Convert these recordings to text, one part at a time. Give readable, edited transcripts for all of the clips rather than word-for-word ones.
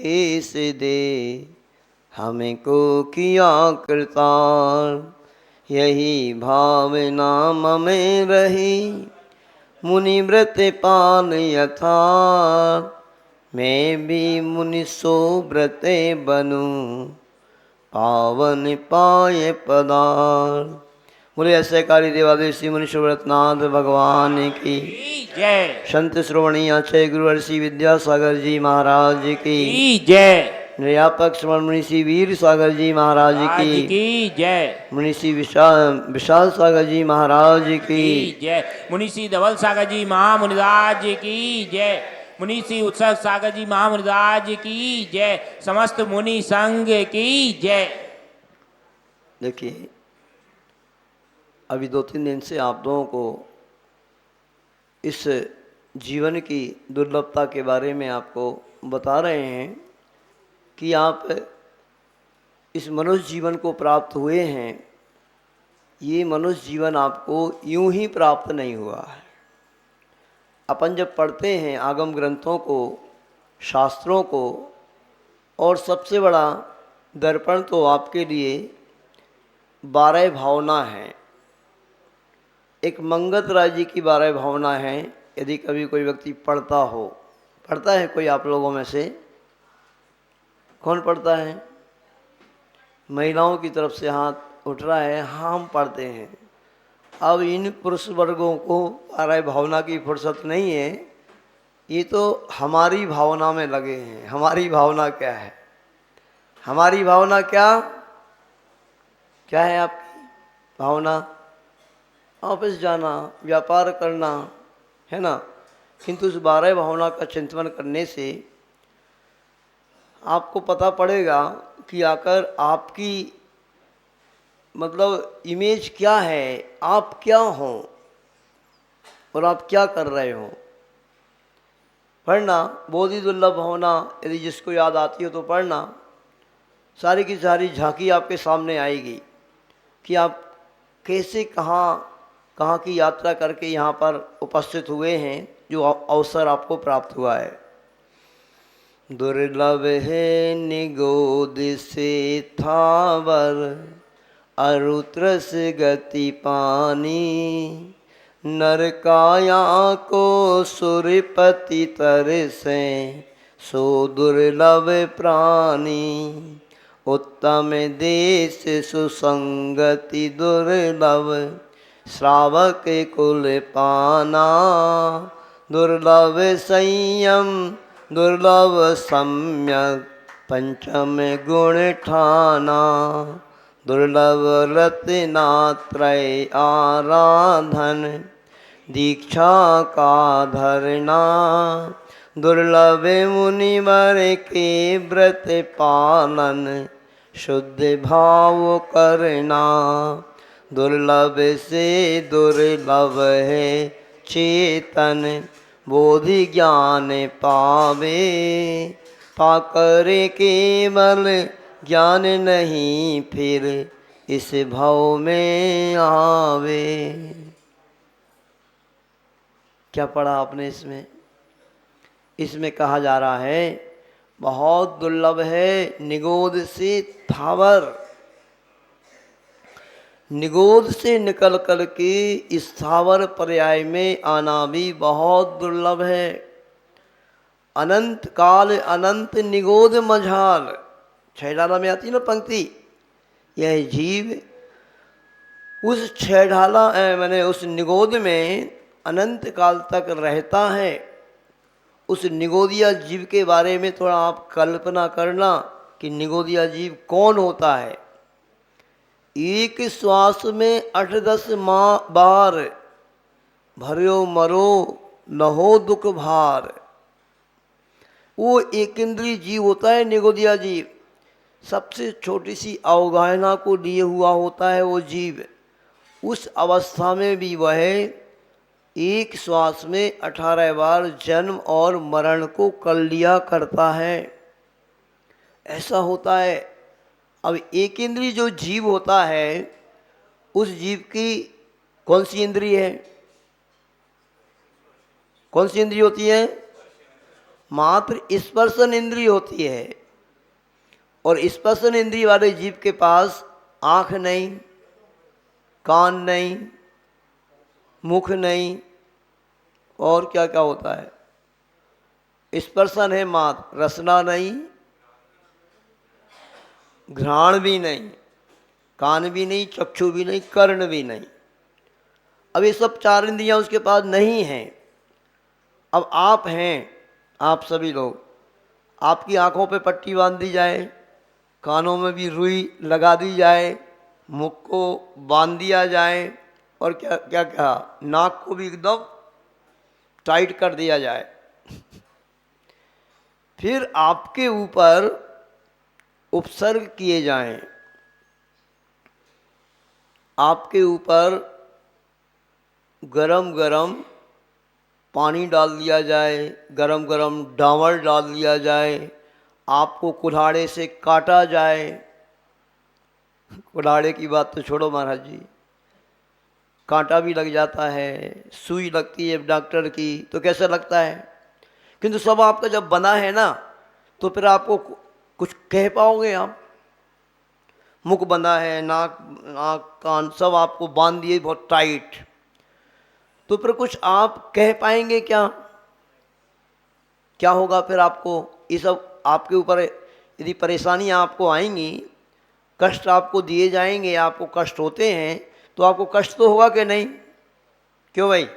उपदेश दे, हमें को किया कृतार्थ। यही भावना में रही, मुनि व्रत पाल यथार्थ। मैं भी मुनि सो व्रत बनूं, पावन पाए पदार्थ। बोले ऐसे कारी देवादेव श्री मुनि श्रवणनाथ भगवान की जय। संत श्रोवणी आचार्य गुरु ऋषि विद्यासागर जी महाराज की जय। निर्यापक श्रवण मुनि श्री वीर सागर जी महाराज की जय। मुनि श्री विशाल सागर जी महाराज की जय। मुनि श्री धवल सागर जी महामुनिराज की जय। मुनि श्री उत्सव सागर जी महामुनिराज की जय। समस्त मुनि संघ की जय। देखिए, अभी 2-3 दिन से आप लोगों को इस जीवन की दुर्लभता के बारे में आपको बता रहे हैं कि आप इस मनुष्य जीवन को प्राप्त हुए हैं। ये मनुष्य जीवन आपको यूं ही प्राप्त नहीं हुआ है। अपन जब पढ़ते हैं आगम ग्रंथों को, शास्त्रों को, और सबसे बड़ा दर्पण तो आपके लिए 12 भावना है। एक मंगत राय जी की 12 भावना है। यदि कभी कोई व्यक्ति पढ़ता हो, पढ़ता है कोई आप लोगों में से? कौन पढ़ता है? महिलाओं की तरफ से हाथ उठ रहा है। हाँ, हम पढ़ते हैं। अब इन पुरुष वर्गों को 12 भावना की फुर्सत नहीं है। ये तो हमारी भावना में लगे हैं। हमारी भावना क्या है? हमारी भावना क्या क्या है? आपकी भावना ऑफिस जाना, व्यापार करना, है ना। किंतु उस 12 भावना का चिंतन करने से आपको पता पड़ेगा कि आकर आपकी मतलब इमेज क्या है, आप क्या हो और आप क्या कर रहे हो। पढ़ना बहुत ही दुर्लभ भावना, यदि जिसको याद आती हो तो पढ़ना। सारी की सारी झांकी आपके सामने आएगी कि आप कैसे कहाँ की यात्रा करके यहाँ पर उपस्थित हुए हैं, जो अवसर आपको प्राप्त हुआ है। दुर्लभ है निगोद से थावर, अरुत्रस गति पानी। नर काया को सुरपति तरसे, सो दुर्लभ प्राणी। उत्तम देश सुसंगति दुर्लभ, श्रावक कुल पाना। दुर्लभ संयम दुर्लभ सम्यक, पंचम गुण ठाना। दुर्लभ रत्नात्रय आराधन, दीक्षा का धरना। दुर्लभ मुनिवर के व्रत पालन, शुद्ध भाव करना। दुर्लभ से दुर्लभ है चेतन, बोधि ज्ञान पावे। पाकर केवल ज्ञान नहीं, फिर इस भव में आवे। क्या पढ़ा आपने इसमें? इसमें कहा जा रहा है बहुत दुर्लभ है निगोद से थावर। निगोद से निकल कर के स्थावर पर्याय में आना भी बहुत दुर्लभ है। अनंत काल अनंत निगोद मझाल, छह में आती है ना पंक्ति। यह जीव उस छह मैंने उस निगोद में अनंत काल तक रहता है। उस निगोदिया जीव के बारे में थोड़ा आप कल्पना करना कि निगोदिया जीव कौन होता है। एक श्वास में 8-10 बार भर्यो मरो न हो दुख भार। वो एक इंद्रिय जीव होता है निगोदिया जीव। सबसे छोटी सी अवगाहना को लिए हुआ होता है वो जीव। उस अवस्था में भी वह एक श्वास में 18 बार जन्म और मरण को कर लिया करता है। ऐसा होता है। अब एक इंद्रिय जो जीव होता है, उस जीव की कौन सी इंद्रिय है? कौन सी इंद्रिय होती है? मात्र स्पर्शन इंद्रिय होती है, और स्पर्शन इंद्रिय वाले जीव के पास आँख नहीं, कान नहीं, मुख नहीं, और क्या क्या होता है। स्पर्शन है मात्र, रसना नहीं, घ्राण भी नहीं, कान भी नहीं, चक्षु भी नहीं, कर्ण भी नहीं। अब ये सब चार इंद्रियां उसके पास नहीं हैं। अब आप हैं, आप सभी लोग, आपकी आंखों पे पट्टी बांध दी जाए, कानों में भी रुई लगा दी जाए, मुख को बांध दिया जाए, और क्या क्या क्या, नाक को भी एकदम टाइट कर दिया जाए। फिर आपके ऊपर उपसर्ग किए जाएं, आपके ऊपर गरम गरम पानी डाल दिया जाए, गरम गरम डामर डाल दिया जाए, आपको कुल्हाड़े से काटा जाए। कुल्हाड़े की बात तो छोड़ो महाराज जी, कांटा भी लग जाता है, सुई लगती है डॉक्टर की, तो कैसा लगता है। किंतु सब आपका जब बना है ना, तो फिर आपको कुछ कह पाओगे आप। मुख बंधा है, नाक नाक कान सब आपको बांध दिए बहुत टाइट, तो फिर कुछ आप कह पाएंगे क्या? क्या होगा फिर आपको? ये सब आपके ऊपर यदि परेशानियां आपको आएंगी, कष्ट आपको दिए जाएंगे, आपको कष्ट होते हैं, तो आपको कष्ट तो होगा कि नहीं? क्यों भाई?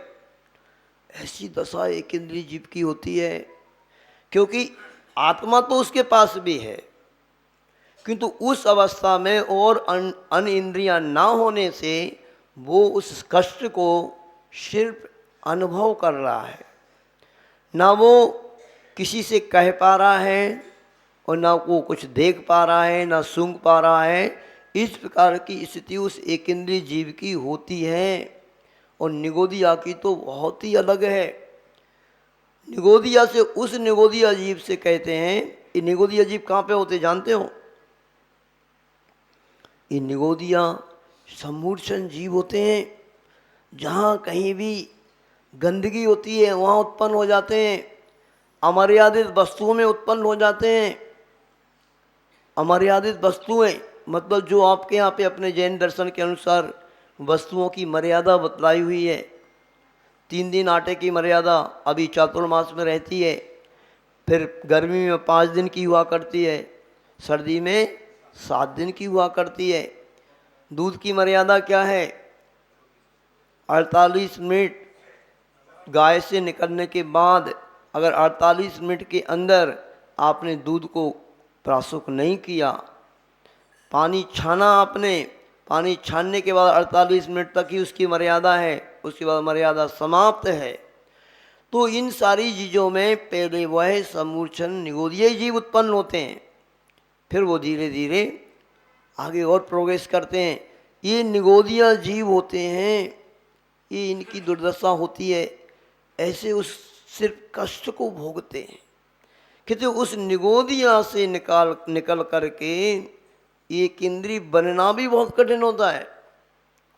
ऐसी दशा एक इंद्रिय जीव की होती है, क्योंकि आत्मा तो उसके पास भी है, किंतु उस अवस्था में और अन्य इंद्रियां ना होने से वो उस कष्ट को सिर्फ अनुभव कर रहा है, ना वो किसी से कह पा रहा है, और ना वो कुछ देख पा रहा है, ना सूंघ पा रहा है। इस प्रकार की स्थिति उस एक इंद्रिय जीव की होती है। और निगोदिया की तो बहुत ही अलग है। निगोदिया से, उस निगोदिया जीव से कहते हैं, ये निगोदिया जीव कहाँ पे होते जानते हो? ये निगोदिया समूर्छन जीव होते हैं, जहाँ कहीं भी गंदगी होती है वहाँ उत्पन्न हो जाते हैं, अमर्यादित वस्तुओं में उत्पन्न हो जाते हैं। अमर्यादित वस्तुएं मतलब जो आपके यहाँ पे अपने जैन दर्शन के अनुसार वस्तुओं की मर्यादा बतलाई हुई है। 3 दिन आटे की मर्यादा अभी चातुर्मास में रहती है, फिर गर्मी में 5 दिन की हुआ करती है, सर्दी में 7 दिन की हुआ करती है। दूध की मर्यादा क्या है? 48 मिनट गाय से निकलने के बाद अगर 48 मिनट के अंदर आपने दूध को प्राशुक नहीं किया, पानी छाना आपने, पानी छानने के बाद 48 मिनट तक ही उसकी मर्यादा है, उसके बाद मर्यादा समाप्त है। तो इन सारी चीज़ों में पहले वह समूर्छन निगोदिया जीव उत्पन्न होते हैं, फिर वो धीरे धीरे आगे और प्रोग्रेस करते हैं। ये निगोदिया जीव होते हैं, ये इनकी दुर्दशा होती है, ऐसे उस सिर्फ कष्ट को भोगते हैं। कहते उस निगोदिया से निकल करके एक इंद्रिय बनना भी बहुत कठिन होता है।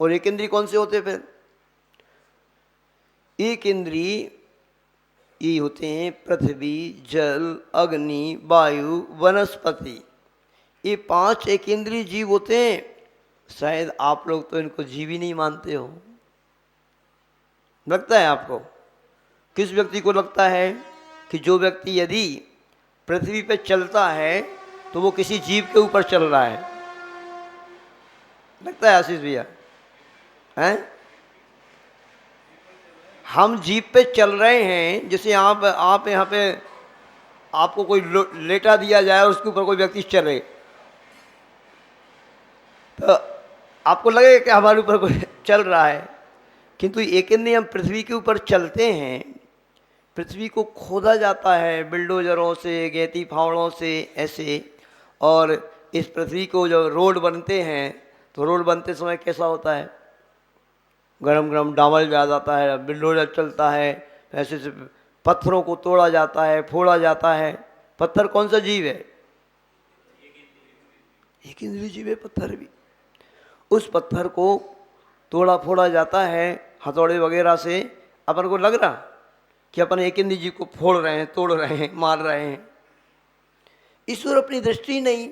और एक इंद्रिय कौन से होते हैं फिर? एक इंद्रिय ये होते हैं पृथ्वी, जल, अग्नि, वायु, वनस्पति। ये 5 एक इंद्रिय जीव होते हैं। शायद आप लोग तो इनको जीव ही नहीं मानते हो। लगता है आपको? किस व्यक्ति को लगता है कि जो व्यक्ति यदि पृथ्वी पे चलता है तो वो किसी जीव के ऊपर चल रहा है? लगता है आशीष भैया? हैं? हम जीव पे चल रहे हैं, जैसे आप यहाँ पे आपको कोई लेटा दिया जाए और उसके ऊपर कोई व्यक्ति चले, तो आपको लगेगा कि हमारे ऊपर कोई चल रहा है। किंतु एक इंद्रिय हम पृथ्वी के ऊपर चलते हैं, पृथ्वी को खोदा जाता है बिल्डोजरों से, गैती फावड़ों से ऐसे, और इस पृथ्वी को जब रोड बनते हैं तो रोड बनते समय कैसा होता है? गरम गरम डामर आ जाता है, बिल्डोजर चलता है, ऐसे से पत्थरों को तोड़ा जाता है, फोड़ा जाता है। पत्थर कौन सा जीव है? एक इंद्रिय जीव है पत्थर भी। उस पत्थर को तोड़ा फोड़ा जाता है हथौड़े वगैरह से। अपन को लग रहा कि अपन एक इंद्रिय जीव को फोड़ रहे हैं, तोड़ रहे हैं, मार रहे हैं। ईश्वर अपनी दृष्टि नहीं।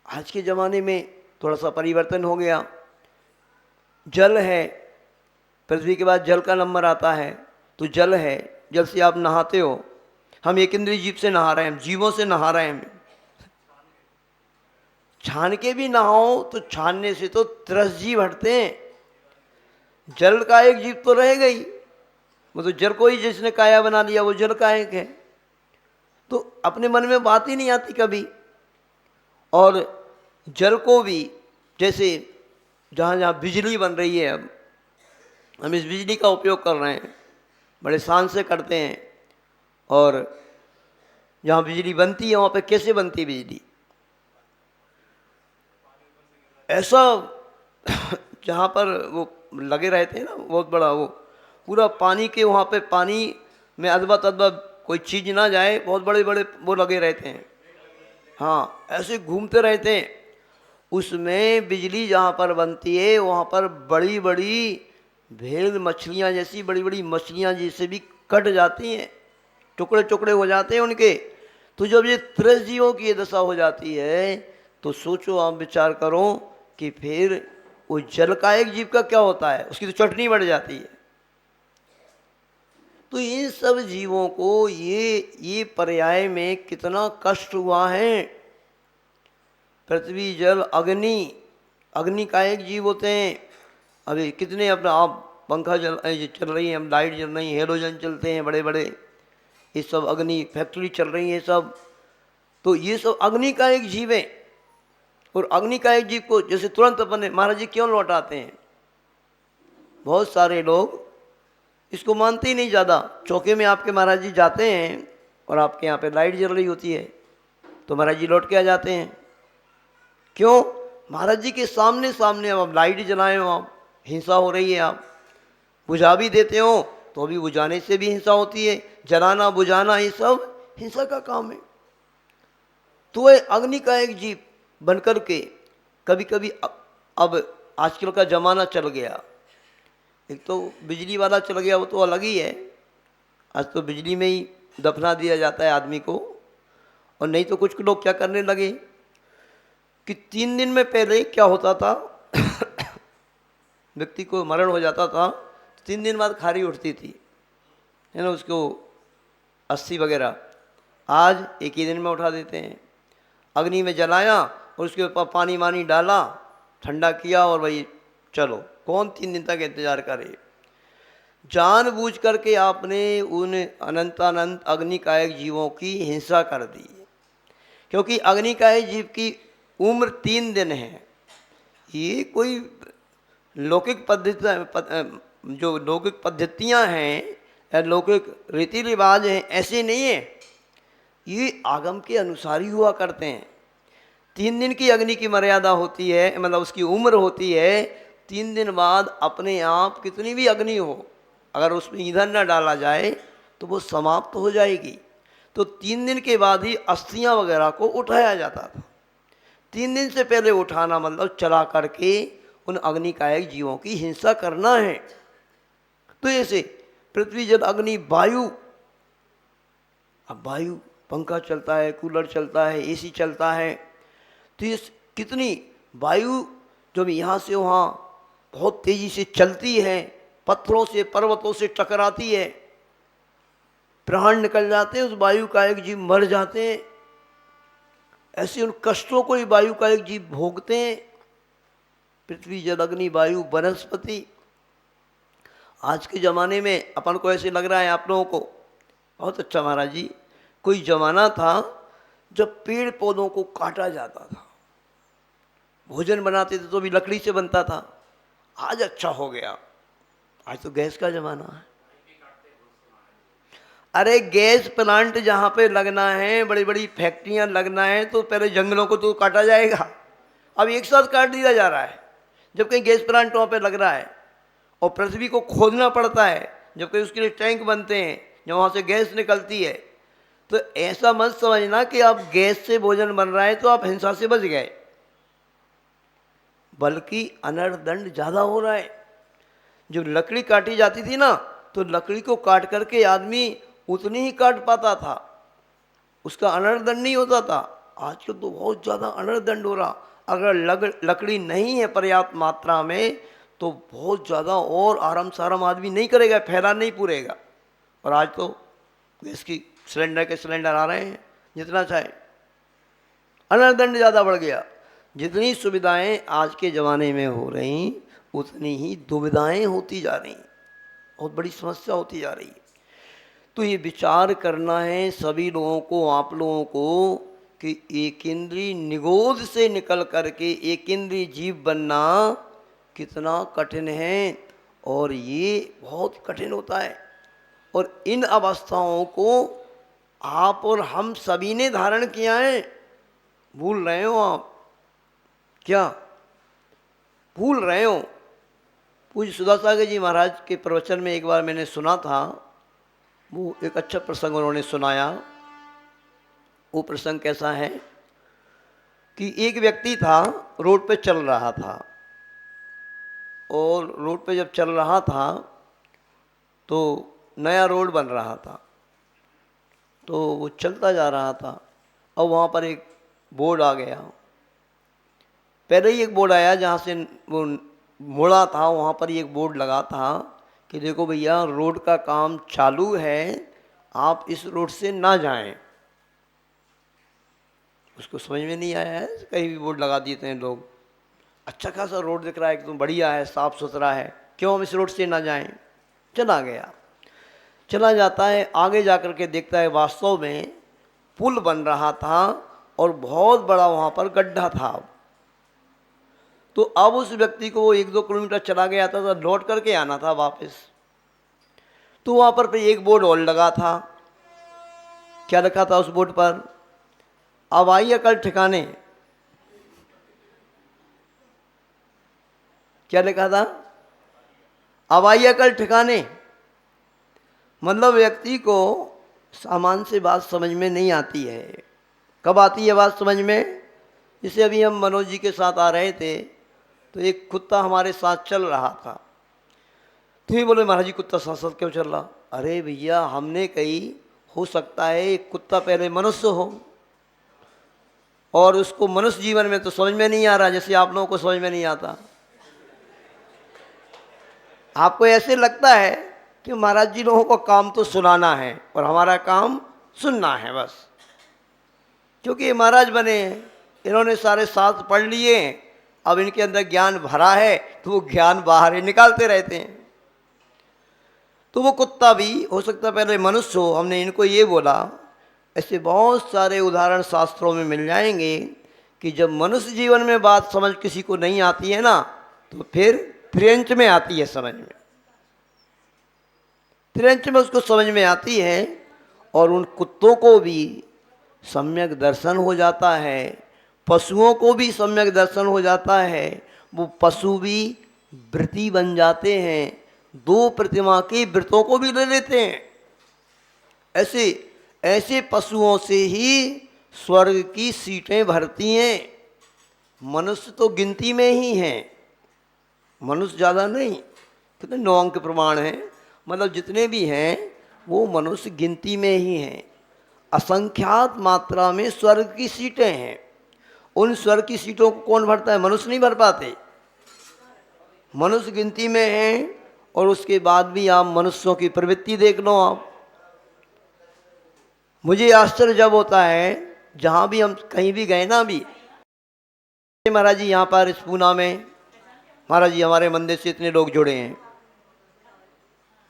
आज के ज़माने में थोड़ा सा परिवर्तन हो गया। जल है, पृथ्वी के बाद जल का नंबर आता है, तो जल है, जल से आप नहाते हो। हम एक इंद्रिय जीव से नहा रहे हैं, जीवों से नहा रहे हैं। छान के भी नहाओ तो छानने से तो 30 जीव हटते हैं। जल का एक जीव तो रहेगा ही, वो तो जल को ही जिसने काया बना लिया वो जल का एक है। तो अपने मन में बात ही नहीं आती कभी। और जल को भी, जैसे जहाँ जहाँ बिजली बन रही है, अब हम इस बिजली का उपयोग कर रहे हैं, बड़े शान से करते हैं। और जहाँ बिजली बनती है वहाँ पे कैसे बनती है बिजली? ऐसा जहाँ पर वो लगे रहते हैं ना, बहुत बड़ा वो पूरा पानी के, वहाँ पे पानी में अदबा तदबा कोई चीज़ ना जाए, बहुत बड़े बड़े वो लगे रहते हैं। हाँ, ऐसे घूमते रहते हैं। उसमें बिजली जहाँ पर बनती है वहाँ पर बड़ी बड़ी भेल मछलियाँ जैसी बड़ी बड़ी मछलियाँ जिससे भी कट जाती हैं, टुकड़े टुकड़े हो जाते हैं उनके। तो जब ये 30 जीवों की ये दशा हो जाती है तो सोचो, आप विचार करो कि फिर वो जल का एक जीव का क्या होता है, उसकी तो चटनी बढ़ जाती है। तो इन सब जीवों को ये पर्याय में कितना कष्ट हुआ है। पृथ्वी, जल, अग्नि, अग्नि का एक जीव होते हैं। अभी कितने अपना आप पंखा चल रही है, हम लाइट चल रही है, हेलोजन चलते हैं बड़े बड़े, ये सब अग्नि फैक्ट्री चल रही है सब। तो ये सब अग्नि का एक जीव है। और अग्नि का एक जीव को जैसे तुरंत अपने महाराज जी क्यों लौटाते हैं? बहुत सारे लोग इसको मानते ही नहीं ज़्यादा। चौके में आपके महाराज जी जाते हैं और आपके यहाँ पे लाइट जल रही होती है तो महाराज जी लौट के आ जाते हैं। क्यों? महाराज जी के सामने सामने अब लाइट जलाएं हो, आप हिंसा हो रही है, आप बुझा भी देते हो तो भी बुझाने से भी हिंसा होती है। जलाना बुझाना ये सब हिंसा का काम है। तो वह अग्नि का एक जीव बनकर के कभी कभी अब आजकल का ज़माना चल गया, एक तो बिजली वाला चल गया, वो तो अलग ही है। आज तो बिजली में ही दफना दिया जाता है आदमी को। और नहीं तो कुछ लोग क्या करने लगे कि 3 दिन में पहले क्या होता था व्यक्ति को मरण हो जाता था, 3 दिन बाद खारी उठती थी, है ना, उसको अस्थि वगैरह। आज एक ही दिन में उठा देते हैं। अग्नि में जलाया और उसके ऊपर पानी वानी डाला, ठंडा किया और भाई चलो, कौन 3 दिन तक इंतजार करे। जानबूझ करके आपने उन अनंतानंत अग्निकायक जीवों की हिंसा कर दी, क्योंकि अग्निकायक जीव की उम्र 3 दिन है। ये कोई लौकिक पद्धति, जो लौकिक पद्धतियाँ हैं या लौकिक रीति रिवाज हैं, ऐसे नहीं है। ये आगम के अनुसार ही हुआ करते हैं। 3 दिन की अग्नि की मर्यादा होती है, मतलब उसकी उम्र होती है। 3 दिन बाद अपने आप कितनी भी अग्नि हो, अगर उसमें ईंधन न डाला जाए तो वो समाप्त हो जाएगी। तो 3 दिन के बाद ही अस्थियां वगैरह को उठाया जाता था। 3 दिन से पहले उठाना मतलब चला करके उन अग्निकायक जीवों की हिंसा करना है। तो ऐसे पृथ्वी, जल, अग्नि, वायु। अब वायु, पंखा चलता है, कूलर चलता है, एसी चलता है, तो ये कितनी वायु जब यहाँ से वहाँ बहुत तेज़ी से चलती है, पत्थरों से पर्वतों से टकराती है, प्राण निकल जाते हैं, उस वायु का एक जीव मर जाते हैं। ऐसे उन कष्टों को ही वायु का एक जीव भोगते हैं। पृथ्वी, जल, अग्नि, वायु, वनस्पति। आज के ज़माने में अपन को ऐसे लग रहा है, आप लोगों को बहुत अच्छा महाराज जी, कोई ज़माना था जब पेड़ पौधों को काटा जाता था, भोजन बनाते थे तो भी लकड़ी से बनता था। आज अच्छा हो गया, आज तो गैस का ज़माना है। अरे गैस प्लांट जहाँ पे लगना है, बड़ी बड़ी फैक्ट्रियाँ लगना है, तो पहले जंगलों को तो काटा जाएगा। अब एक साथ काट दिया जा रहा है, जब कहीं गैस प्लांट वहाँ पे लग रहा है। और पृथ्वी को खोदना पड़ता है, जबकि उसके लिए टैंक बनते हैं जब वहाँ से गैस निकलती है। तो ऐसा मत समझना कि आप गैस से भोजन बन रहा है तो आप हिंसा से बच गए, बल्कि अनर्थदंड ज़्यादा हो रहा है। जो लकड़ी काटी जाती थी ना, तो लकड़ी को काट करके आदमी उतनी ही काट पाता था, उसका अनर्दंड नहीं होता था। आजकल तो बहुत ज़्यादा अनर्दंड हो रहा। अगर लकड़ी नहीं है पर्याप्त मात्रा में तो बहुत ज़्यादा और आराम साराम आदमी नहीं करेगा, फैला नहीं पूरेगा। और आज तो गैस की सिलेंडर के सिलेंडर आ रहे हैं, जितना चाहे। अनर्दंड ज़्यादा बढ़ गया। जितनी सुविधाएं आज के ज़माने में हो रही उतनी ही दुविधाएं होती जा रही, बहुत बड़ी समस्या होती जा रही है। तो ये विचार करना है सभी लोगों को, आप लोगों को, कि एक इंद्रिय निगोद से निकल करके एक इंद्रिय जीव बनना कितना कठिन है, और ये बहुत कठिन होता है। और इन अवस्थाओं को आप और हम सभी ने धारण किया है। भूल रहे हो आप? क्या भूल रहे हो? पूज्य सुधासागर जी महाराज के प्रवचन में एक बार मैंने सुना था, वो एक अच्छा प्रसंग उन्होंने सुनाया। वो प्रसंग कैसा है कि एक व्यक्ति था, रोड पे चल रहा था, और रोड पे जब चल रहा था तो नया रोड बन रहा था, तो वो चलता जा रहा था और वहाँ पर एक बोर्ड आ गया। पहले ही एक बोर्ड आया जहाँ से वो मुड़ा था, वहाँ पर ही एक बोर्ड लगा था कि देखो भैया रोड का काम चालू है, आप इस रोड से ना जाएं। उसको समझ में नहीं आया है, कहीं भी बोर्ड लगा देते हैं लोग। अच्छा खासा रोड दिख रहा है, एकदम बढ़िया है, साफ़ सुथरा है, क्यों हम इस रोड से ना जाएं? चला गया। चला जाता है, आगे जा कर के देखता है वास्तव में पुल बन रहा था और बहुत बड़ा वहाँ पर गड्ढा था। तो अब उस व्यक्ति को वो 1-2 किलोमीटर चला गया था, तो लौट करके आना था वापस। तो वहाँ पर एक बोर्ड और लगा था। क्या लिखा था उस बोर्ड पर? अब आइए कल ठिकाने। क्या लिखा था? अब आइए कल ठिकाने। मतलब व्यक्ति को सामान से बात समझ में नहीं आती है। कब आती है बात समझ में? जैसे अभी हम मनोज जी के साथ आ रहे थे तो एक कुत्ता हमारे साथ चल रहा था। तो ये बोले महाराज जी कुत्ता साथ साथ क्यों चल रहा? अरे भैया हमने कही हो सकता है एक कुत्ता पहले मनुष्य हो और उसको मनुष्य जीवन में तो समझ में नहीं आ रहा, जैसे आप लोगों को समझ में नहीं आता। आपको ऐसे लगता है कि महाराज जी लोगों को काम तो सुनाना है और हमारा काम सुनना है बस, क्योंकि ये महाराज बने हैं, इन्होंने सारे शास्त्र पढ़ लिए, अब इनके अंदर ज्ञान भरा है तो वो ज्ञान बाहर ही निकालते रहते हैं। तो वो कुत्ता भी हो सकता पहले मनुष्य हो, हमने इनको ये बोला। ऐसे बहुत सारे उदाहरण शास्त्रों में मिल जाएंगे कि जब मनुष्य जीवन में बात समझ किसी को नहीं आती है ना, तो फिर त्रियंच में आती है समझ में, त्रियंच में उसको समझ में आती है। और उन कुत्तों को भी सम्यक दर्शन हो जाता है, पशुओं को भी सम्यक दर्शन हो जाता है। वो पशु भी वृत्ति बन जाते हैं, 2 प्रतिमा के व्रतों को भी ले लेते हैं। ऐसे ऐसे पशुओं से ही स्वर्ग की सीटें भरती हैं। मनुष्य तो गिनती में ही हैं, मनुष्य ज़्यादा नहीं, कितने 9 अंक प्रमाण हैं, मतलब जितने भी हैं वो मनुष्य गिनती में ही हैं। असंख्यात मात्रा में स्वर्ग की सीटें हैं। उन स्वर्ग की सीटों को कौन भरता है? मनुष्य नहीं भर पाते, मनुष्य गिनती में हैं। और उसके बाद भी आप मनुष्यों की प्रवृत्ति देख लो आप। मुझे आश्चर्य जब होता है, जहाँ भी हम कहीं भी गए ना, अभी महाराज जी यहाँ पर इस पूना में महाराज जी हमारे मंदिर से इतने लोग जुड़े हैं,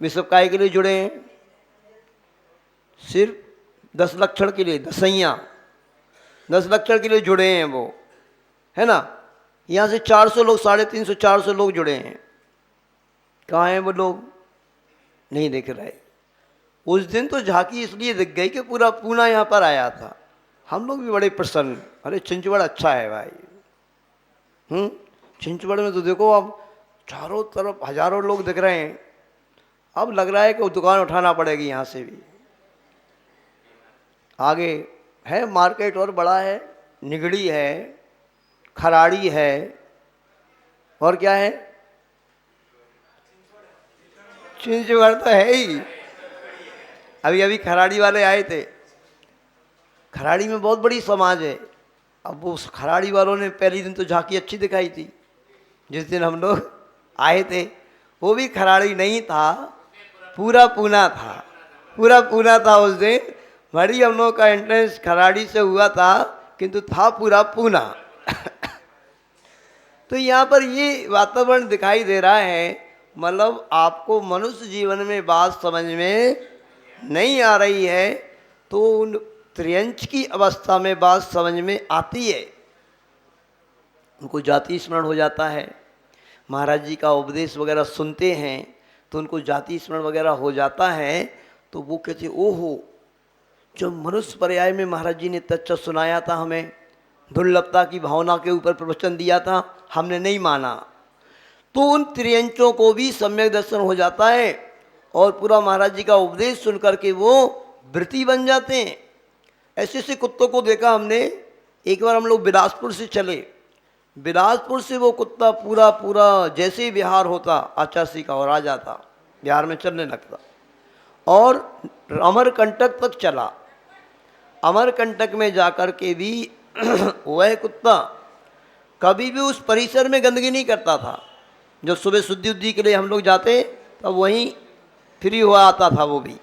वे सब काय के लिए जुड़े हैं? सिर्फ 10 लक्षण के लिए, दसैया 10 लक्षण के लिए जुड़े हैं वो, है ना। यहाँ से 400 लोग, 350-400 लोग जुड़े हैं। कहाँ हैं वो लोग? नहीं दिख रहे। उस दिन तो झांकी इसलिए दिख गई कि पूरा पूना यहाँ पर आया था। हम लोग भी बड़े प्रसन्न, अरे छिंचवड़ अच्छा है भाई। छिंचवड़ में तो देखो अब चारों तरफ हजारों लोग दिख रहे हैं। अब लग रहा है कि वो दुकान उठाना पड़ेगी यहाँ से भी। आगे है मार्केट और बड़ा है, निगड़ी है, खराड़ी है, और क्या है? चिंचवड़ तो है ही। अभी अभी खराड़ी वाले आए थे। खराड़ी में बहुत बड़ी समाज है। अब वो उस खराड़ी वालों ने पहले दिन तो झांकी अच्छी दिखाई थी। जिस दिन हम लोग आए थे वो भी खराड़ी नहीं था, पूरा पूना था। पूरा पूना था उस दिन। बड़ी हम लोग का एंट्रेंस खराड़ी से हुआ था, किंतु था पूरा पूना। तो यहाँ पर ये वातावरण दिखाई दे रहा है। मतलब आपको मनुष्य जीवन में बात समझ में नहीं आ रही है तो उन त्रियंच की अवस्था में बात समझ में आती है। उनको जाति स्मरण हो जाता है। महाराज जी का उपदेश वगैरह सुनते हैं तो उनको जाति स्मरण वगैरह हो जाता है। तो वो कहते ओहो, जब मनुष्य पर्याय में महाराज जी ने तच्चा सुनाया था, हमें दुर्लभता की भावना के ऊपर प्रवचन दिया था, हमने नहीं माना। तो उन त्रियंचों को भी सम्यक दर्शन हो जाता है और पूरा महाराज जी का उपदेश सुन करके वो वृत्ति बन जाते हैं। ऐसे ऐसे कुत्तों को देखा हमने। एक बार हम लोग बिलासपुर से चले। बिलासपुर से वो कुत्ता पूरा पूरा जैसे ही बिहार होता आचासी का और आ जाता, बिहार में चलने लगता और अमरकंटक तक चला। अमरकंटक में जाकर के भी वह कुत्ता कभी भी उस परिसर में गंदगी नहीं करता था। जब सुबह शुद्धि उद्धि के लिए हम लोग जाते तब वहीं फ्री हुआ आता था वो भी,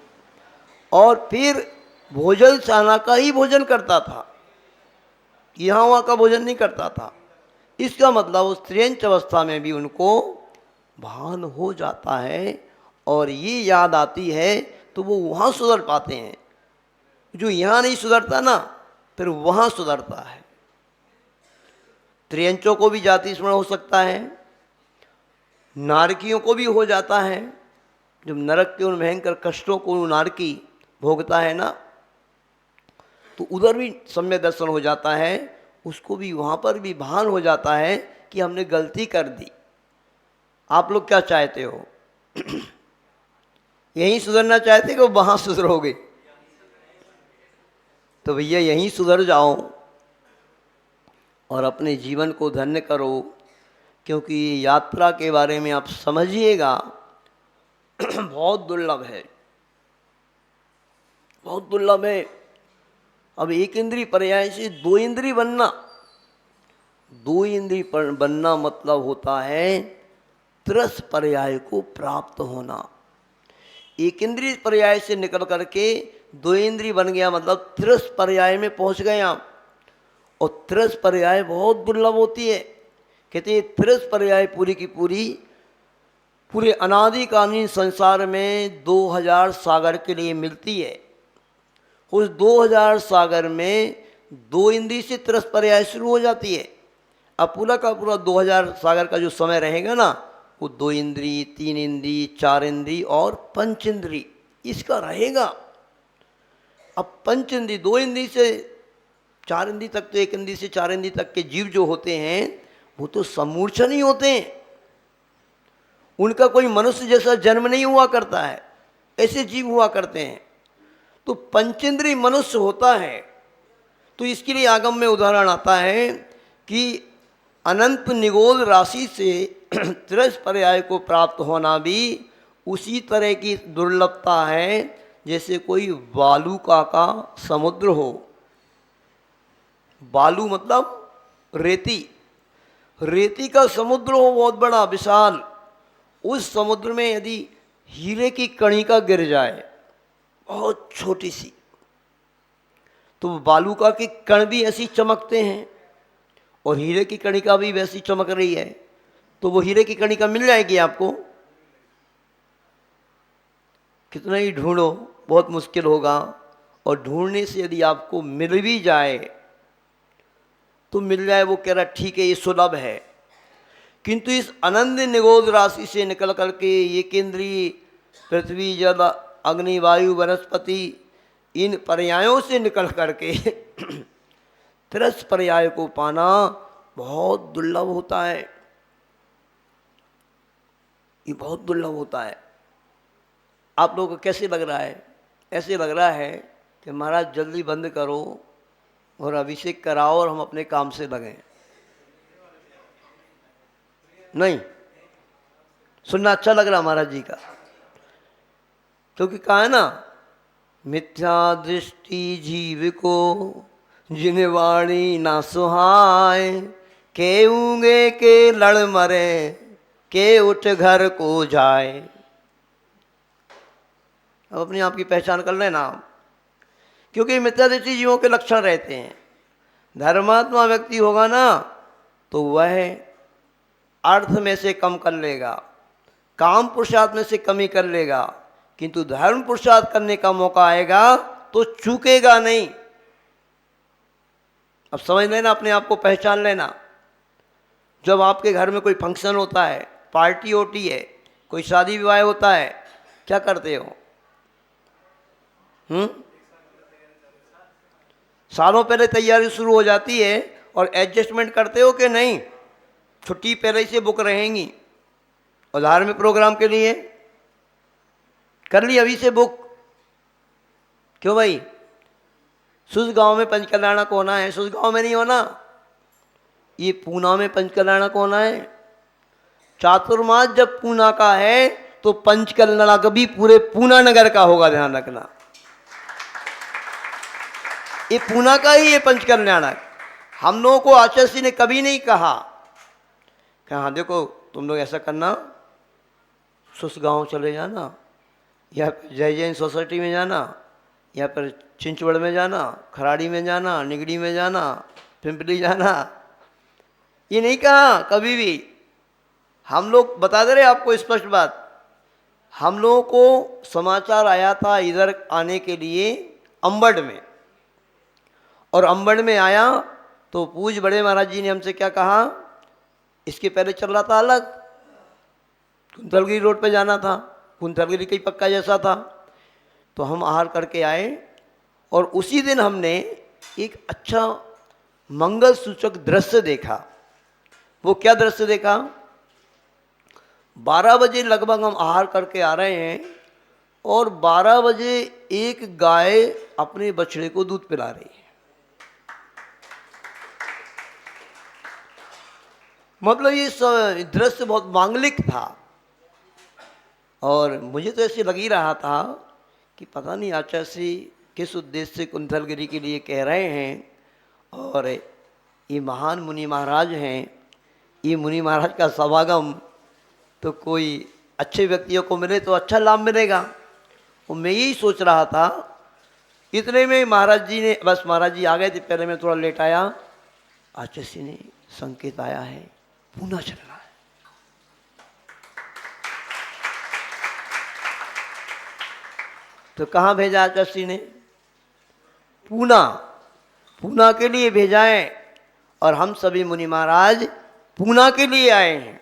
और फिर भोजनशाला का ही भोजन करता था, यहाँ वहाँ का भोजन नहीं करता था। इसका मतलब उस त्रियंच अवस्था में भी उनको भान हो जाता है और ये याद आती है तो वो वहाँ सुधर पाते हैं। जो यहाँ नहीं सुधरता ना, फिर वहाँ सुधरता है। त्रियंचों को भी जाति स्मरण हो सकता है, नारकियों को भी हो जाता है। जब नरक के उन भयंकर कष्टों को नारकी भोगता है ना, तो उधर भी सम्यक दर्शन हो जाता है। उसको भी वहाँ पर भी भान हो जाता है कि हमने गलती कर दी। आप लोग क्या चाहते हो? यहीं सुधरना चाहते कि वहाँ सुधरोगे? तो भैया यहीं सुधर जाओ और अपने जीवन को धन्य करो, क्योंकि ये यात्रा के बारे में आप समझिएगा बहुत दुर्लभ है, बहुत दुर्लभ है। अब एक इंद्रिय पर्याय से दो इंद्रिय बनना, दो इंद्रिय बनना मतलब होता है त्रस पर्याय को प्राप्त होना। एक इंद्रिय पर्याय से निकल करके दो इंद्रिय बन गया मतलब त्रस पर्याय में पहुंच गए आप। और त्रस पर्याय बहुत दुर्लभ होती है। कहते हैं त्रस पर्याय पूरी की पूरी पूरे अनादिकालीन संसार में 2000 सागर के लिए मिलती है। उस 2000 सागर में दो इंद्रिय से त्रस पर्याय शुरू हो जाती है। अब पूरा का पूरा 2000 सागर का जो समय रहेगा ना, वो दो इंद्रिय, तीन इंद्रिय, चार इंद्रिय और पंच इंद्रिय इसका रहेगा। अब पंच इंद्रिय, दो इंद्रिय से चार इंद्रिय तक, तो एक इंद्रिय से चार इंद्रिय तक के जीव जो होते हैं वो तो समूर्छन ही होते हैं। उनका कोई मनुष्य जैसा जन्म नहीं हुआ करता है, ऐसे जीव हुआ करते हैं। तो पंचेंद्रिय मनुष्य होता है। तो इसके लिए आगम में उदाहरण आता है कि अनंत निगोद राशि से त्रस पर्याय को प्राप्त होना भी उसी तरह की दुर्लभता है जैसे कोई बालूका का समुद्र हो। बालू मतलब रेती, रेती का समुद्र हो बहुत बड़ा विशाल। उस समुद्र में यदि हीरे की कणिका गिर जाए बहुत छोटी सी, तो बालूका के कण भी ऐसी चमकते हैं और हीरे की कणिका भी वैसी चमक रही है। तो वो हीरे की कणिका मिल जाएगी आपको? कितना ही ढूंढो बहुत मुश्किल होगा। और ढूंढने से यदि आपको मिल भी जाए तो मिल जाए, वो कह रहा ठीक है ये सुलभ है। किंतु इस अनंत निगोद राशि से निकल करके ये केंद्रीय पृथ्वी, जल, अग्नि, वायु, वनस्पति, इन पर्यायों से निकल करके त्रस पर्याय को पाना बहुत दुर्लभ होता है। ये बहुत दुर्लभ होता है। आप लोगों को कैसे लग रहा है? ऐसे लग रहा है कि महाराज जल्दी बंद करो और अभिषेक कराओ और हम अपने काम से लगें। नहीं सुनना अच्छा लग रहा महाराज जी का। क्योंकि कहा है ना, मिथ्या दृष्टि जीव को जिन वाणी ना सुहाए, के ऊँगे के लड़ मरे, के उठ घर को जाए। अब अपने आप की पहचान कर लेना आप, क्योंकि मिथ्या दृष्टि जीवों के लक्षण रहते हैं। धर्मात्मा व्यक्ति होगा ना तो वह अर्थ में से कम कर लेगा, काम पुरुषार्थ में से कमी कर लेगा, किंतु धर्म पुरुषार्थ करने का मौका आएगा तो चूकेगा नहीं। अब समझ लेना, अपने आप को पहचान लेना। जब आपके घर में कोई फंक्शन होता है, पार्टी होती है, कोई शादी विवाह होता है, क्या करते हो? सालों पहले तैयारी शुरू हो जाती है और एडजस्टमेंट करते हो कि नहीं? छुट्टी पहले से बुक रहेंगी और धार्मिक प्रोग्राम के लिए कर ली अभी से बुक। क्यों भाई? सुस गांव में पंचकल्याणक होना है, सुस गांव में नहीं होना, ये पूना में पंचकल्याणक होना है। चातुर्मास जब पूना का है तो पंचकल्याणक भी पूरे पूना नगर का होगा, ध्यान रखना। ये पूना का ही है पंचकल्याणक। हम लोगों को आचार्य जी ने कभी नहीं कहा कि हाँ देखो तुम लोग ऐसा करना, सुस गांव चले जाना, या जय जैन सोसाइटी में जाना, या फिर चिंचवड़ में जाना, खराड़ी में जाना, निगड़ी में जाना, पिंपली जाना, ये नहीं कहा कभी भी। हम लोग बता दे रहे आपको स्पष्ट बात। हम लोगों को समाचार आया था इधर आने के लिए अंबड़ में, और अंबड़ में आया तो पूज बड़े महाराज जी ने हमसे क्या कहा, इसके पहले चल रहा था अलग, कुंथलगिरी रोड पे जाना था, कुंथलगिरी का ही पक्का जैसा था। तो हम आहार करके आए और उसी दिन हमने एक अच्छा मंगल सूचक दृश्य देखा। वो क्या दृश्य देखा? 12 बजे लगभग हम आहार करके आ रहे हैं और 12 बजे एक गाय अपने बछड़े को दूध पिला रही है। मतलब ये दृश्य बहुत मांगलिक था और मुझे तो ऐसे लग ही रहा था कि पता नहीं आचार्य श्री किस उद्देश्य से कुंथलगिरी के लिए कह रहे हैं। और ये महान मुनि महाराज हैं, ये मुनि महाराज का समागम तो कोई अच्छे व्यक्तियों को मिले तो अच्छा लाभ मिलेगा। और मैं यही सोच रहा था, इतने में महाराज जी ने, बस महाराज जी आ गए थे, पहले मैं थोड़ा लेट आया, आचार्य जी ने संकेत आया है पूना चलना है। तो कहाँ भेजा आचार्य जी ने? पूना। पूना के लिए भेजा है और हम सभी मुनि महाराज पूना के लिए आए हैं।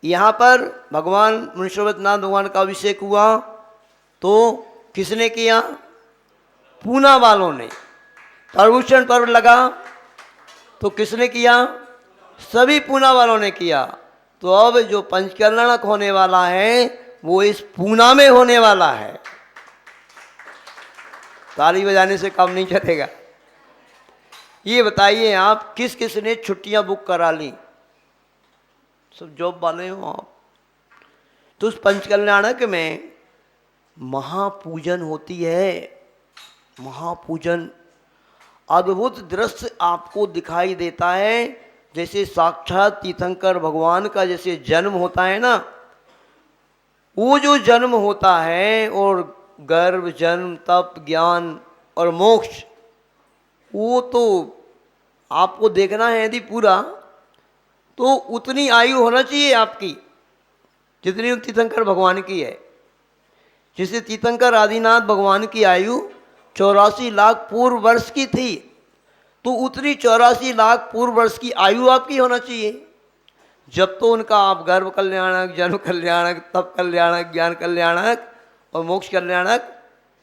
यहाँ पर भगवान मुनीश्वरनाथ भगवान का अभिषेक हुआ तो किसने किया? पूना वालों ने। प्रभूषण पर्व लगा तो किसने किया? सभी पूना वालों ने किया। तो अब जो पंचकल्याणक होने वाला है वो इस पूना में होने वाला है। ताली बजाने से काम नहीं चलेगा। ये बताइए आप किस किस ने छुट्टियां बुक करा ली? सब जॉब वाले हो आप। तो उस पंचकल्याणक में महापूजन होती है, महापूजन। अद्भुत दृश्य आपको दिखाई देता है, जैसे साक्षात तीर्थंकर भगवान का जैसे जन्म होता है ना, वो जो जन्म होता है और गर्भ जन्म तप ज्ञान और मोक्ष, वो तो आपको देखना है यदि पूरा, तो उतनी आयु होना चाहिए आपकी जितनी तीर्थंकर भगवान की है। जैसे तीर्थंकर आदिनाथ भगवान की आयु 84 लाख पूर्व वर्ष की थी, तो उतनी 84 लाख पूर्व वर्ष की आयु आपकी होना चाहिए। जब तो उनका आप गर्भ कल्याणक, जन्म कल्याणक, तप कल्याणक, ज्ञान कल्याणक और मोक्ष कल्याणक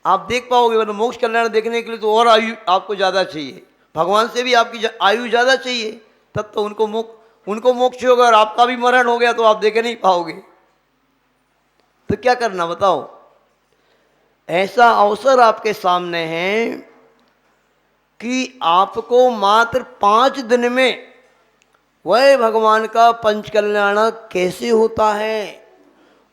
आप देख पाओगे। मतलब मोक्ष कल्याण देखने के लिए तो और आयु आपको ज़्यादा चाहिए, भगवान से भी आपकी आयु ज़्यादा चाहिए, तब तो उनको मोक्ष होगा और आपका भी मरण हो गया तो आप देख नहीं पाओगे। तो क्या करना बताओ? ऐसा अवसर आपके सामने है कि आपको मात्र 5 दिन में वह भगवान का पंचकल्याणक कैसे होता है,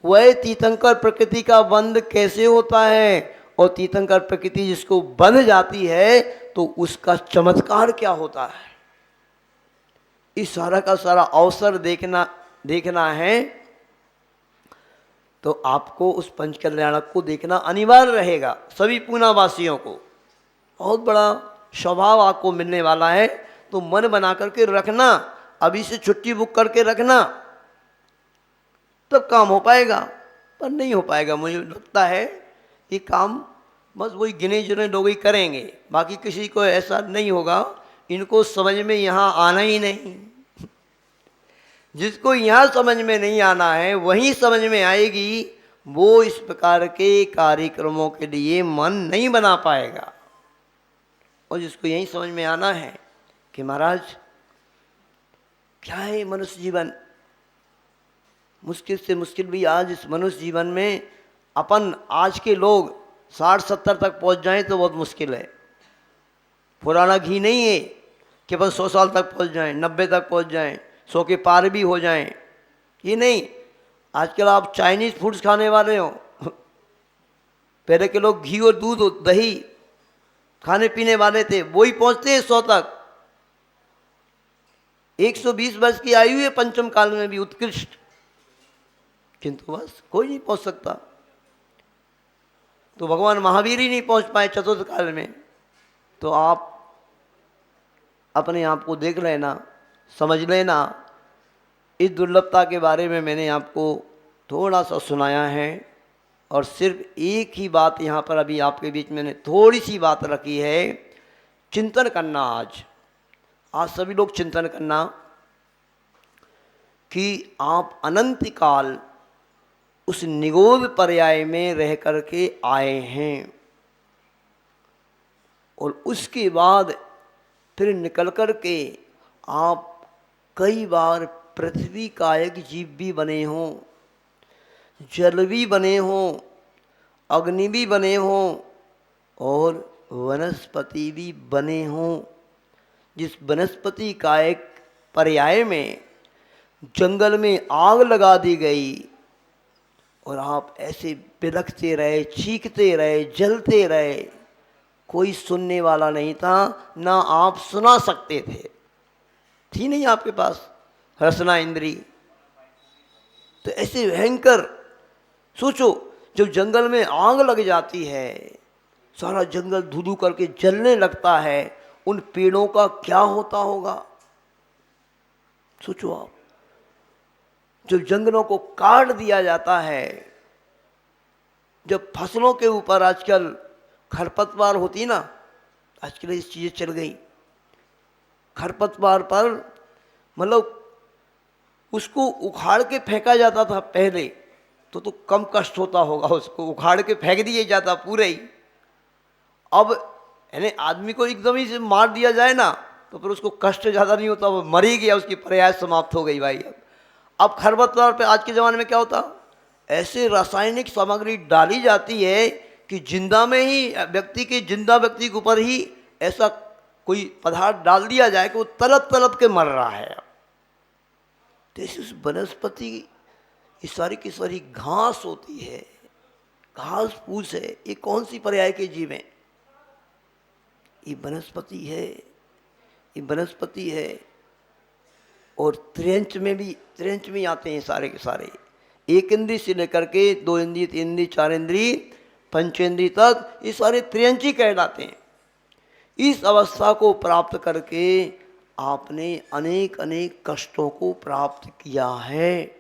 वह तीर्थंकर प्रकृति का बंध कैसे होता है, और तीर्थंकर प्रकृति जिसको बंध जाती है तो उसका चमत्कार क्या होता है, इस सारा का सारा अवसर देखना है। तो आपको उस पंच कल्याणक को देखना अनिवार्य रहेगा, सभी पूना वासियों को। बहुत बड़ा स्वभाव आपको मिलने वाला है, तो मन बना करके रखना, अभी से छुट्टी बुक करके रखना, तब काम हो पाएगा। पर नहीं हो पाएगा, मुझे लगता है ये काम बस वही गिने चुने लोग ही करेंगे, बाकी किसी को ऐसा नहीं होगा। इनको समझ में यहाँ आना ही नहीं। जिसको यहाँ समझ में नहीं आना है वहीं समझ में आएगी, वो इस प्रकार के कार्यक्रमों के लिए मन नहीं बना पाएगा। और जिसको यही समझ में आना है कि महाराज क्या है मनुष्य जीवन, मुश्किल से मुश्किल भी आज इस मनुष्य जीवन में अपन आज के लोग 60-70 तक पहुंच जाएं तो बहुत मुश्किल है। पुराना घी नहीं है कि अपन 100 साल तक पहुंच जाएं, 90 तक पहुंच जाएं, 100 के पार भी हो जाएं, ये नहीं। आजकल आप चाइनीज़ फूड्स खाने वाले हो। पहले के लोग घी और दूध और दही खाने पीने वाले थे, वही पहुंचते हैं 100 तक। 120 वर्ष की आयु है पंचम काल में भी उत्कृष्ट, किंतु बस कोई नहीं पहुंच सकता। तो भगवान महावीर ही नहीं पहुंच पाए चतुर्थ काल में। तो आप अपने आप को देख लेना, समझ लेना। इस दुर्लभता के बारे में मैंने आपको थोड़ा सा सुनाया है, और सिर्फ एक ही बात यहाँ पर अभी आपके बीच में मैंने थोड़ी सी बात रखी है। चिंतन करना, आज सभी लोग चिंतन करना कि आप अनंत काल उस निगोद पर्याय में रह करके आए हैं, और उसके बाद फिर निकल कर के आप कई बार पृथ्वी कायक जीव भी बने हों, जल भी बने हों, अग्नि भी बने हों, और वनस्पति भी बने हों। जिस वनस्पति कायक पर्याय में जंगल में आग लगा दी गई और आप ऐसे बिलखते रहे, चीखते रहे, जलते रहे, कोई सुनने वाला नहीं था, ना आप सुना सकते थे, थी नहीं आपके पास रसना इंद्री। तो ऐसे भयंकर सोचो, जब जंगल में आग लग जाती है, सारा जंगल धू-धू करके जलने लगता है, उन पेड़ों का क्या होता होगा सोचो आप। जब जंगलों को काट दिया जाता है, जब फसलों के ऊपर आजकल खरपतवार होती ना, आजकल इस चीज़ें चल गई, खरपतवार पर मतलब उसको उखाड़ के फेंका जाता था पहले, तो कम कष्ट होता होगा, उसको उखाड़ के फेंक दिया जाता पूरे ही। अब यानी आदमी को एकदम ही से मार दिया जाए ना, तो फिर उसको कष्ट ज़्यादा नहीं होता, वो मर ही गया, उसकी प्रयास समाप्त हो गई भाई। अब खरपतवार पे आज के ज़माने में क्या होता, ऐसे रासायनिक सामग्री डाली जाती है कि जिंदा में ही व्यक्ति के व्यक्ति के ऊपर ही ऐसा कोई पदार्थ डाल दिया जाए कि वो तड़प तड़प के मर रहा है। तो इस वनस्पति ये सारी की सारी घास होती है, घास फूस है, ये कौन सी पर्याय के जीव हैं? ये वनस्पति है, ये वनस्पति है। और त्रियंच में आते हैं सारे के सारे, एक इंद्री से लेकर के 2 इंद्री, 3 इंद्री, 4 इंद्री, पंचेंद्री तक, ये सारे त्रियंची कहलाते हैं। इस अवस्था को प्राप्त करके आपने अनेक अनेक कष्टों को प्राप्त किया है।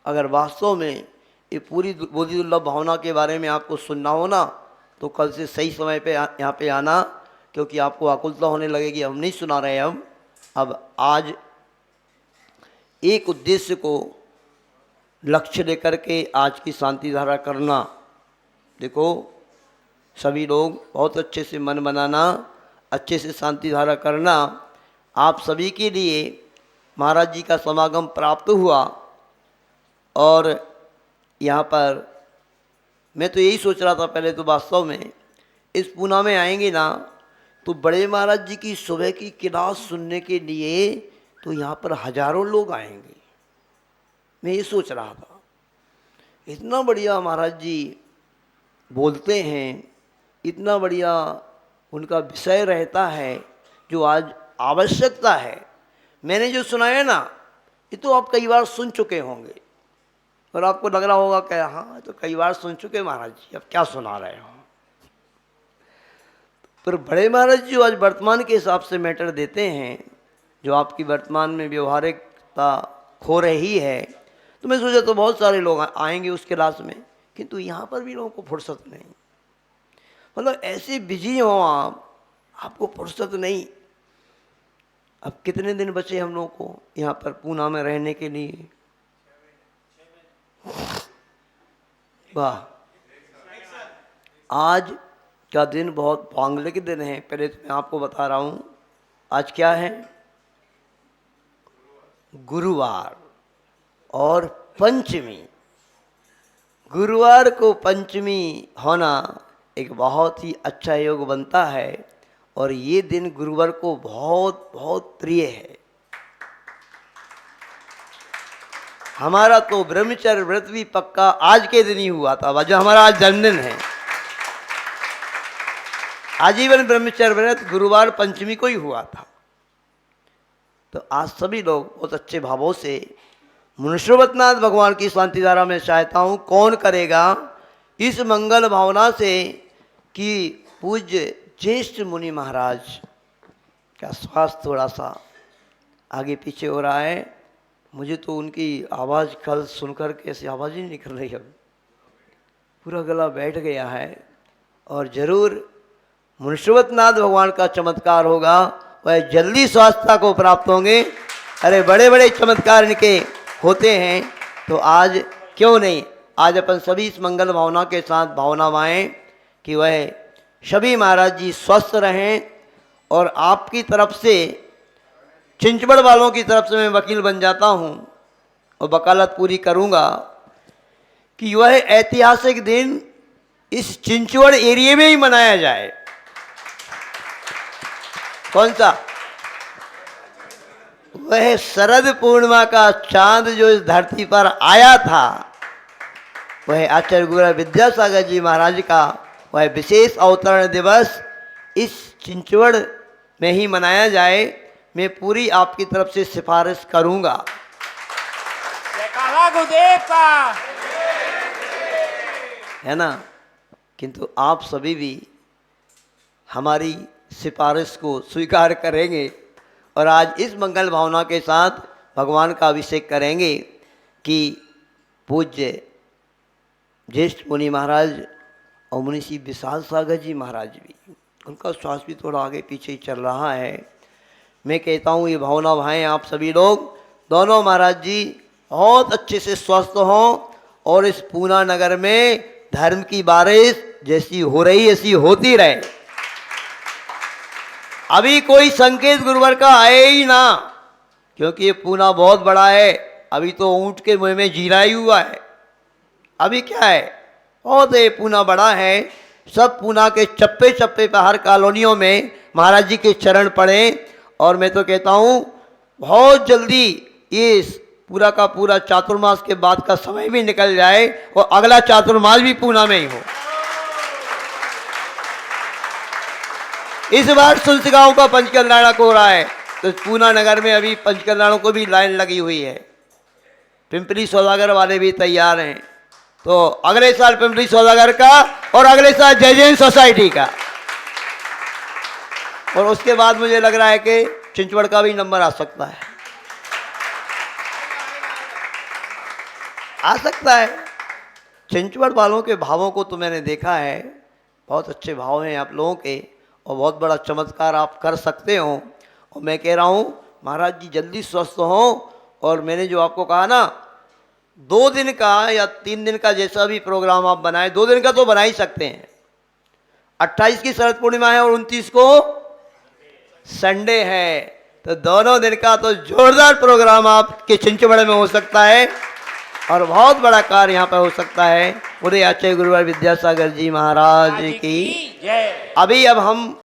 अगर वास्तव में ये पूरी बोधि दुर्लभ भावना के बारे में आपको सुनना हो ना, तो कल से सही समय पे यहाँ पे आना, क्योंकि आपको आकुलता होने लगेगी। हम नहीं सुना रहे, अब आज एक उद्देश्य को लक्ष्य लेकर के आज की शांति धारा करना। देखो सभी लोग बहुत अच्छे से मन बनाना, अच्छे से शांति धारा करना। आप सभी के लिए महाराज जी का समागम प्राप्त हुआ, और यहाँ पर मैं तो यही सोच रहा था पहले, तो वास्तव में इस पूना में आएंगे ना, तो बड़े महाराज जी की सुबह की क्लास सुनने के लिए तो यहाँ पर हजारों लोग आएंगे, मैं ये सोच रहा था। इतना बढ़िया महाराज जी बोलते हैं, इतना बढ़िया उनका विषय रहता है जो आज आवश्यकता है। मैंने जो सुनाया ना, ये तो आप कई बार सुन चुके होंगे और आपको लग रहा होगा कि हाँ तो कई बार सुन चुके महाराज जी, अब क्या सुना रहे हो। पर बड़े महाराज जी आज वर्तमान के हिसाब से मैटर देते हैं, जो आपकी वर्तमान में व्यवहारिकता खो रही है। तो मैं सोचा तो बहुत सारे लोग आएंगे उस क्लास में, किंतु यहाँ पर भी लोगों को फुर्सत नहीं। मतलब ऐसे बिजी हो आप, आपको फुर्सत नहीं। अब कितने दिन बचे हम लोगों को यहाँ पर पूना में रहने के लिए? वाह, आज का दिन बहुत मांगलिक दिन है। पहले तो मैं आपको बता रहा हूँ आज क्या है, गुरुवार और पंचमी। गुरुवार को पंचमी होना एक बहुत ही अच्छा योग बनता है और ये दिन गुरुवार को बहुत बहुत प्रिय है। हमारा तो ब्रह्मचर्य व्रत भी पक्का आज के दिन ही हुआ था, वजह हमारा आज जन्मदिन है। आजीवन ब्रह्मचर्य व्रत गुरुवार पंचमी को ही हुआ था। तो आज सभी लोग बहुत अच्छे भावों से मुनीश्वरनाथ भगवान की शांति धारा में चाहता हूँ, कौन करेगा इस मंगल भावना से कि पूज्य ज्येष्ठ मुनि महाराज का स्वास्थ्य थोड़ा सा आगे पीछे हो रहा है। मुझे तो उनकी आवाज़ कल सुनकर के ऐसी आवाज़ ही निकल रही है, पूरा गला बैठ गया है। और ज़रूर मुनीश्वरनाथ भगवान का चमत्कार होगा, वह जल्दी स्वास्थ्य को प्राप्त होंगे। अरे बड़े बड़े चमत्कार इनके होते हैं। तो आज क्यों नहीं, आज अपन सभी इस मंगल भावना के साथ भावना माएँ कि वह सभी महाराज जी स्वस्थ रहें। और आपकी तरफ से, चिंचवड़ वालों की तरफ से मैं वकील बन जाता हूँ और वकालत पूरी करूँगा कि वह ऐतिहासिक दिन इस चिंचवड़ एरिया में ही मनाया जाए। कौन सा? वह शरद पूर्णिमा का चांद जो इस धरती पर आया था, वह आचार्य गुरु विद्यासागर जी महाराज का वह विशेष अवतरण दिवस इस चिंचवड़ में ही मनाया जाए। मैं पूरी आपकी तरफ से सिफारिश करूंगा। गुरुदेव का है ना। किंतु आप सभी भी हमारी सिफारिश को स्वीकार करेंगे और आज इस मंगल भावना के साथ भगवान का अभिषेक करेंगे कि पूज्य ज्येष्ठ मुनि महाराज और मुनि श्री विशाल सागर जी महाराज भी, उनका श्वास भी थोड़ा आगे पीछे ही चल रहा है। मैं कहता हूँ ये भावना भाएँ आप सभी लोग, दोनों महाराज जी बहुत अच्छे से स्वस्थ हों और इस पूना नगर में धर्म की बारिश जैसी हो रही ऐसी होती रहे। अभी कोई संकेत गुरुवार का आए ही ना, क्योंकि ये पूना बहुत बड़ा है। अभी तो ऊंट के मुंह में जीरा ही हुआ है। अभी क्या है, बहुत ये पूना बड़ा है। सब पूना के चप्पे चप्पे पर हर कॉलोनियों में महाराज जी के चरण पड़े। और मैं तो कहता हूँ बहुत जल्दी ये पूरा का पूरा चातुर्मास के बाद का समय भी निकल जाए और अगला चातुर्मास भी पूना में ही हो। इस बार सुलसगांव का पंचकल्याणक हो रहा है, तो पूना नगर में अभी पंचकल्याणों को भी लाइन लगी हुई है। पिंपली सौदागर वाले भी तैयार हैं। तो अगले साल पिंपली सौदागर का और अगले साल जय जैन सोसाइटी का, और उसके बाद मुझे लग रहा है कि चिंचवड़ का भी नंबर आ सकता है। आ सकता है। चिंचवड़ वालों के भावों को तो मैंने देखा है, बहुत अच्छे भाव हैं आप लोगों के और बहुत बड़ा चमत्कार आप कर सकते हो। और मैं कह रहा हूँ महाराज जी जल्दी स्वस्थ हों। और मैंने जो आपको कहा ना, 2 दिन का या 3 दिन का जैसा भी प्रोग्राम आप बनाए, 2 दिन का तो बना ही सकते हैं। 28 की शरद पूर्णिमा है और 29 को संडे है, तो दोनों दिन का तो जोरदार प्रोग्राम आपके चिंचवड़ में हो सकता है और बहुत बड़ा कार्य यहाँ पर हो सकता है। बोले आचार्य गुरुवार विद्यासागर जी महाराज की जय। अभी अब हम